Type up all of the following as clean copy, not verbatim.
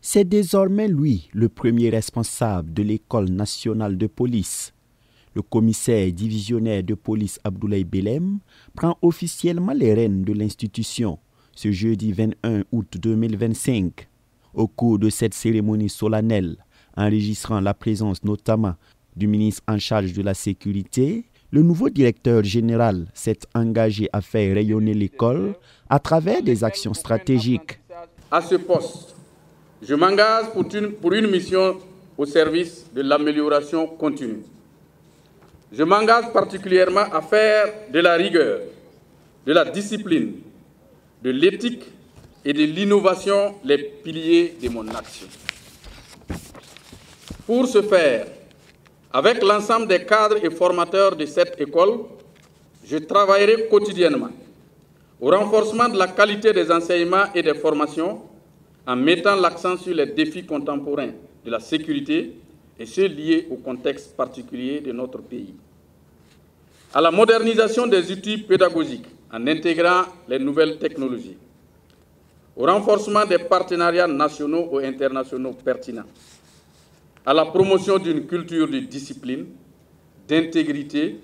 C'est désormais lui le premier responsable de l'École nationale de police. Le commissaire divisionnaire de police Abdoulaye Belem prend officiellement les rênes de l'institution ce jeudi 21 août 2025. Au cours de cette cérémonie solennelle, enregistrant la présence notamment du ministre en charge de la sécurité, le nouveau directeur général s'est engagé à faire rayonner l'école à travers des actions stratégiques. À ce poste, je m'engage pour une mission au service de l'amélioration continue. Je m'engage particulièrement à faire de la rigueur, de la discipline, de l'éthique et de l'innovation les piliers de mon action. Pour ce faire, avec l'ensemble des cadres et formateurs de cette école, je travaillerai quotidiennement au renforcement de la qualité des enseignements et des formations en mettant l'accent sur les défis contemporains de la sécurité et ceux liés au contexte particulier de notre pays. À la modernisation des outils pédagogiques en intégrant les nouvelles technologies, au renforcement des partenariats nationaux ou internationaux pertinents, à la promotion d'une culture de discipline, d'intégrité,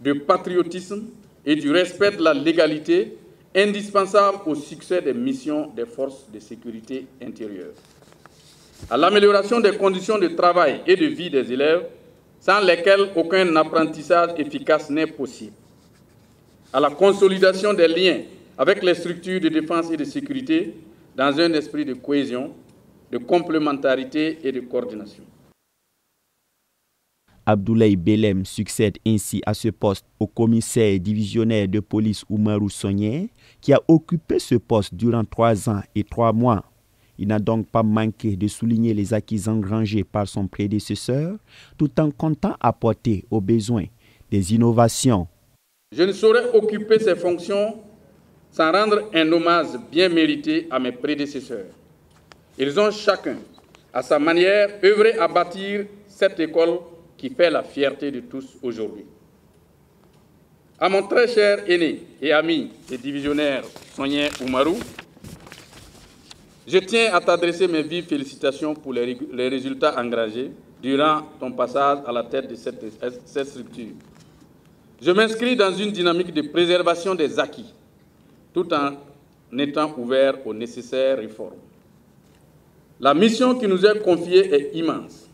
de patriotisme et du respect de la légalité indispensable au succès des missions des forces de sécurité intérieure, à l'amélioration des conditions de travail et de vie des élèves, sans lesquelles aucun apprentissage efficace n'est possible, à la consolidation des liens avec les structures de défense et de sécurité dans un esprit de cohésion, de complémentarité et de coordination. Abdoulaye Belem succède ainsi à ce poste au commissaire divisionnaire de police Oumarou Sogné, qui a occupé ce poste durant 3 ans et 3 mois. Il n'a donc pas manqué de souligner les acquis engrangés par son prédécesseur, tout en comptant apporter aux besoins des innovations. Je ne saurais occuper ces fonctions sans rendre un hommage bien mérité à mes prédécesseurs. Ils ont chacun, à sa manière, œuvré à bâtir cette école qui fait la fierté de tous aujourd'hui. À mon très cher aîné et ami et divisionnaire Sogné Oumarou, je tiens à t'adresser mes vives félicitations pour les résultats engrangés durant ton passage à la tête de cette structure. Je m'inscris dans une dynamique de préservation des acquis, tout en étant ouvert aux nécessaires réformes. La mission qui nous est confiée est immense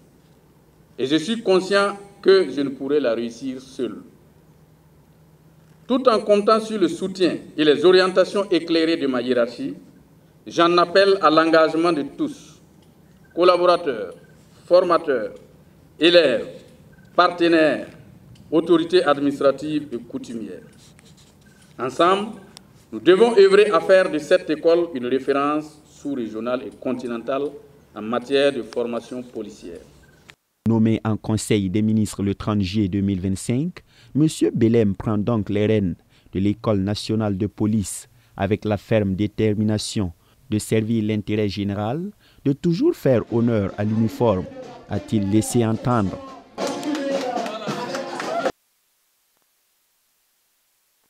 et je suis conscient que je ne pourrai la réussir seul. Tout en comptant sur le soutien et les orientations éclairées de ma hiérarchie, j'en appelle à l'engagement de tous, collaborateurs, formateurs, élèves, partenaires, autorités administratives et coutumières. Ensemble, nous devons œuvrer à faire de cette école une référence sous-régionale et continentale en matière de formation policière. Nommé en Conseil des ministres le 30 juillet 2025, M. Belem prend donc les rênes de l'École nationale de police avec la ferme détermination de servir l'intérêt général, de toujours faire honneur à l'uniforme, a-t-il laissé entendre.